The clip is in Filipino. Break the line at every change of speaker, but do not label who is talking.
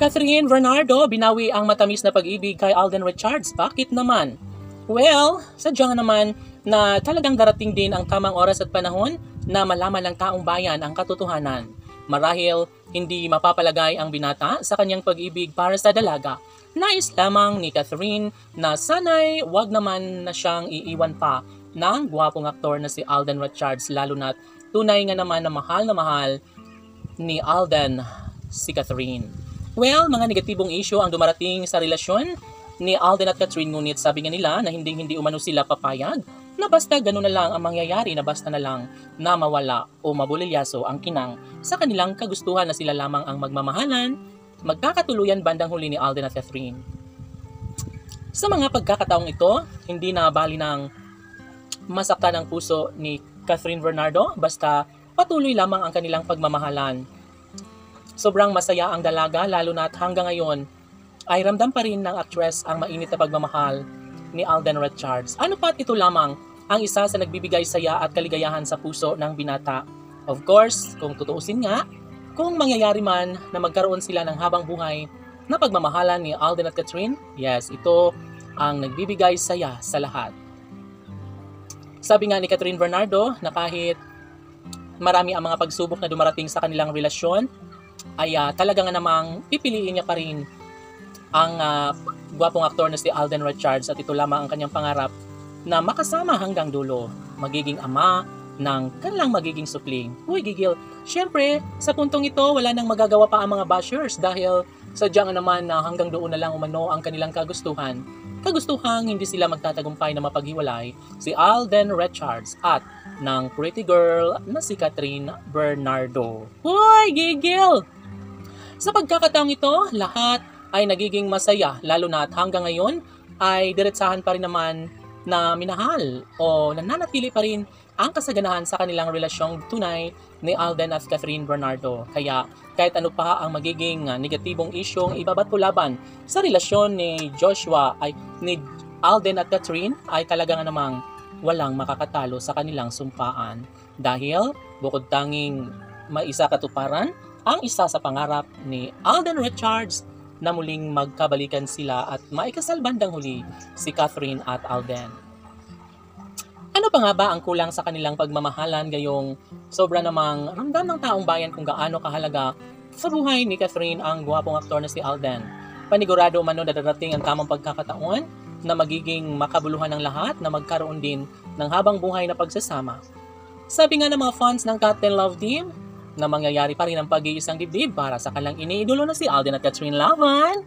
Catherine Bernardo, binawi ang matamis na pag-ibig kay Alden Richards. Bakit naman? Well, sadya naman na talagang darating din ang tamang oras at panahon na malaman ng taong bayan ang katotohanan. Marahil hindi mapapalagay ang binata sa kanyang pag-ibig para sa dalaga. Nais lamang ni Catherine na sana'y wag naman na siyang iiwan pa ng gwapong aktor na si Alden Richards, lalo na't tunay nga naman na mahal ni Alden si Catherine. Well, mga negatibong issue ang dumarating sa relasyon ni Alden at Catherine, ngunit sabi nga nila na hindi umano sila papayag na basta gano'n na lang ang mangyayari, na basta na lang na mawala o mabulilyaso ang kinang sa kanilang kagustuhan na sila lamang ang magmamahalan, magkakatuluyan bandang huli ni Alden at Catherine. Sa mga pagkakataong ito, hindi na bali ng masaktan ang puso ni Catherine Bernardo, basta patuloy lamang ang kanilang pagmamahalan. Sobrang masaya ang dalaga, lalo na't hanggang ngayon ay ramdam pa rin ng actress ang mainit na pagmamahal ni Alden Richards. Ano pat ito lamang ang isa sa nagbibigay saya at kaligayahan sa puso ng binata. Of course, kung tutuusin nga, kung mangyayari man na magkaroon sila ng habang buhay na pagmamahalan ni Alden at Catherine, yes, ito ang nagbibigay saya sa lahat. Sabi nga ni Catherine Bernardo na kahit marami ang mga pagsubok na dumarating sa kanilang relasyon, ay talaga nga namang pipiliin niya pa rin ang gwapong aktor na si Alden Richards, at ito lamang ang kanyang pangarap na makasama hanggang dulo, magiging ama ng kanilang magiging supling. Uy, gigil. Siyempre, sa puntong ito, wala nang magagawa pa ang mga bashers dahil sadya nga naman na hanggang doon na lang umano ang kanilang kagustuhan. Kagustuhang hindi sila magtatagumpay na mapaghiwalay, si Alden Richards at ng pretty girl na si Catherine Bernardo. Uy, gigil! Sa pagkakataong ito, lahat ay nagiging masaya, lalo na at hanggang ngayon ay diretsahan pa rin naman na minahal o nananatili pa rin ang kasaganahan sa kanilang relasyong tunay ni Alden at Catherine Bernardo. Kaya kahit ano pa ang magiging negatibong isyong ibabato laban sa relasyon ni Alden at Catherine, ay talaga nga namang walang makakatalo sa kanilang sumpaan. Dahil bukod tanging maisa katuparan ang isa sa pangarap ni Alden Richards na muling magkabalikan sila at maikasal bandang huli si Catherine at Alden. Ano pa nga ba ang kulang sa kanilang pagmamahalan, gayong sobra namang ramdam ng taong bayan kung gaano kahalaga sa buhay ni Catherine ang gwapong aktor na si Alden. Panigurado umano na darating ang tamang pagkakataon na magiging makabuluhan ng lahat na magkaroon din ng habang buhay na pagsasama. Sabi nga ng mga fans ng Cat and Love Team na mangyayari pa rin ang pag-iisang dibdib para sa kanilang iniidolo na si Alden at Catherine Laban.